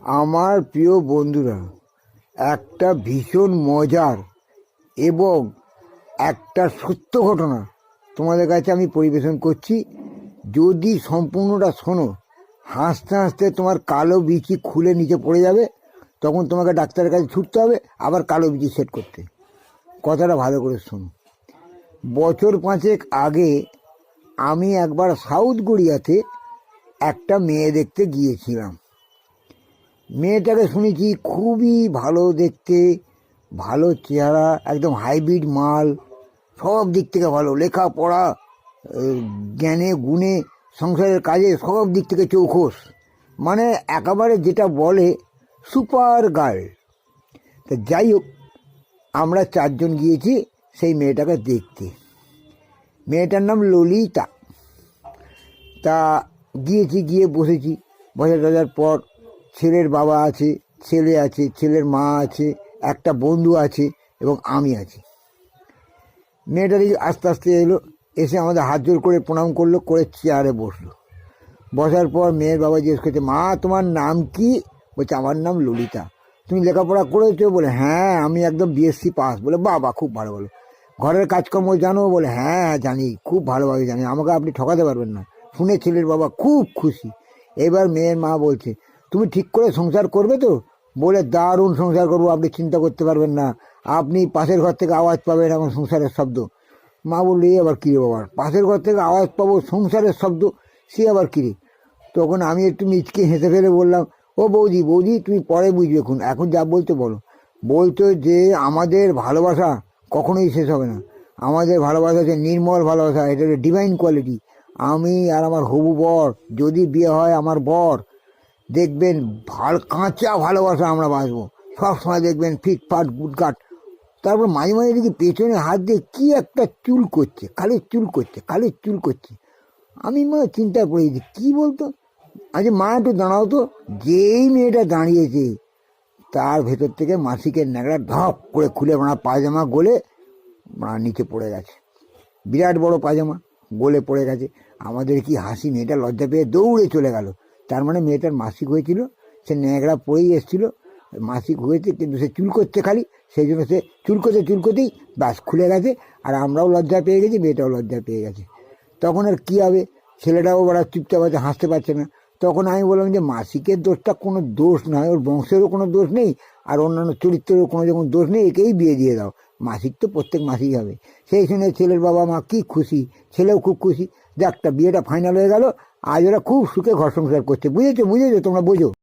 আমার প্রিয় বন্ধুরা, একটা ভীষণ মজার এবং একটা সত্য ঘটনা তোমাদের কাছে আমি পরিবেশন করছি। যদি সম্পূর্ণটা শোনো, হাসতে হাসতে তোমার কালো বিচি খুলে নিচে পড়ে যাবে। তখন তোমাকে ডাক্তারের কাছে ছুটতে হবে আবার কালো বিচি সেট করতে। কথাটা ভালো করে শোনো। বছর 5 আগে আমি একবার সাউথ কোরিয়াতে একটা মেয়ে দেখতে গিয়েছিলাম। মেয়েটাকে শুনেছি খুবই ভালো দেখতে, ভালো চেহারা, একদম হাইব্রিড মাল, সব দিক থেকে ভালো, লেখাপড়া, জ্ঞানে গুণে, সংসারের কাজে সব দিক থেকে চৌখোস, মানে একেবারে যেটা বলে সুপার গার্ল। তা যাই হোক, আমরা 4জন গিয়েছি সেই মেয়েটাকে দেখতে। মেয়েটার নাম ললিতা। তা গিয়েছি, গিয়ে বসেছি। বসার পর ছেলের বাবা আছে, ছেলে আছে, ছেলের মা আছে, একটা বন্ধু আছে এবং আমি আছি। মেয়েটা দেখি আস্তে আস্তে এলো, এসে আমাদের হাত জোর করে প্রণাম করলো, করে চেয়ারে বসলো। বসার পর মেয়ের বাবা জিজ্ঞেস করছে, মা তোমার নাম কি? বলছে, আমার নাম ললিতা। তুমি লেখাপড়া করেছো? বলে, হ্যাঁ, আমি একদম বিএসসি পাস। বলে, বাবা, খুব ভালো। বলো, ঘরের কাজকর্ম জানো? বলে, হ্যাঁ জানি, খুব ভালোভাবে জানি, আমাকে আপনি ঠকাতে পারবেন না। শুনে ছেলের বাবা খুব খুশি। এবার মেয়ের মা বলছে, তুমি ঠিক করে সংসার করবে তো? বলে, দারুণ সংসার করবো, আপনি চিন্তা করতে পারবেন না। আপনি পাশের ঘর থেকে আওয়াজ পাবেন এখন সংসারের শব্দ। মা বললো, এই আবার কী রে বাবা, পাশের ঘর থেকে আওয়াজ পাবো, সংসারের শব্দ, সে আবার কী রে? তখন আমি একটু মিচকে হেসে ফেলে বললাম, ও বৌদি, বৌদি তুমি পরে বুঝবে, এখন যা বলতে বলো। বলতো যে আমাদের ভালোবাসা কখনোই শেষ হবে না। আমাদের ভালোবাসা হচ্ছে নির্মল ভালোবাসা, এটা হচ্ছে ডিভাইন কোয়ালিটি। আমি আর আমার হবু বর, যদি বিয়ে হয় আমার বর, দেখবেন কাঁচা ভালোবাসা আমরা বাঁচবো সবসময়, দেখবেন ফিটফাট গুটগাট। তারপর মাঝে মাঝে দেখি পেছনে হাত দিয়ে কী একটা চুল করছে, খালি চুল করছে, খালি চুল করছে। আমি চিন্তা করেছি, কী বলতো। আচ্ছা মা, একটু দাঁড়াও তো। যেই মেয়েটা দাঁড়িয়েছে, তার ভেতর থেকে মাসিকের ন্যাকড়া ধপ করে খুলে পায়জামা গলে নিচে পড়ে গেছে। বিরাট বড় পায়জামা গলে পড়ে গেছে। আমাদের কি হাসি! মেয়েটা লজ্জা পেয়ে দৌড়ে চলে গেল। তার মানে মেয়েটার মাসিক হয়েছিল, সে ন্যাকড়া পরেই এসেছিল। মাসিক হয়েছে কিন্তু সে চুল করছে খালি, সেই জন্য সে চুলকোতেই ব্যাস খুলে গেছে। আর আমরাও লজ্জা পেয়ে গেছি, মেয়েটাও লজ্জা পেয়ে গেছে। তখন আর কী হবে, ছেলেটাও বড় চুপচাপ আছে, হাসতে পারছে না। তখন আমি বললাম যে মাসিকের দোষটা কোনো দোষ নয়, ওর বংশেরও কোনো দোষ নেই, আর অন্যান্য চরিত্রেরও কোনো যখন দোষ নেই, একেই বিয়ে দিয়ে দাও। মাসিক তো প্রত্যেক মাসেই হবে। সেই শুনে ছেলের বাবা মা কি খুশি, ছেলেও খুব খুশি যে একটা বিয়েটা ফাইনাল হয়ে গেল। আজ ওরা খুব সুখে ঘর সংসার করছে। বুঝেছো তোমরা, বোঝো।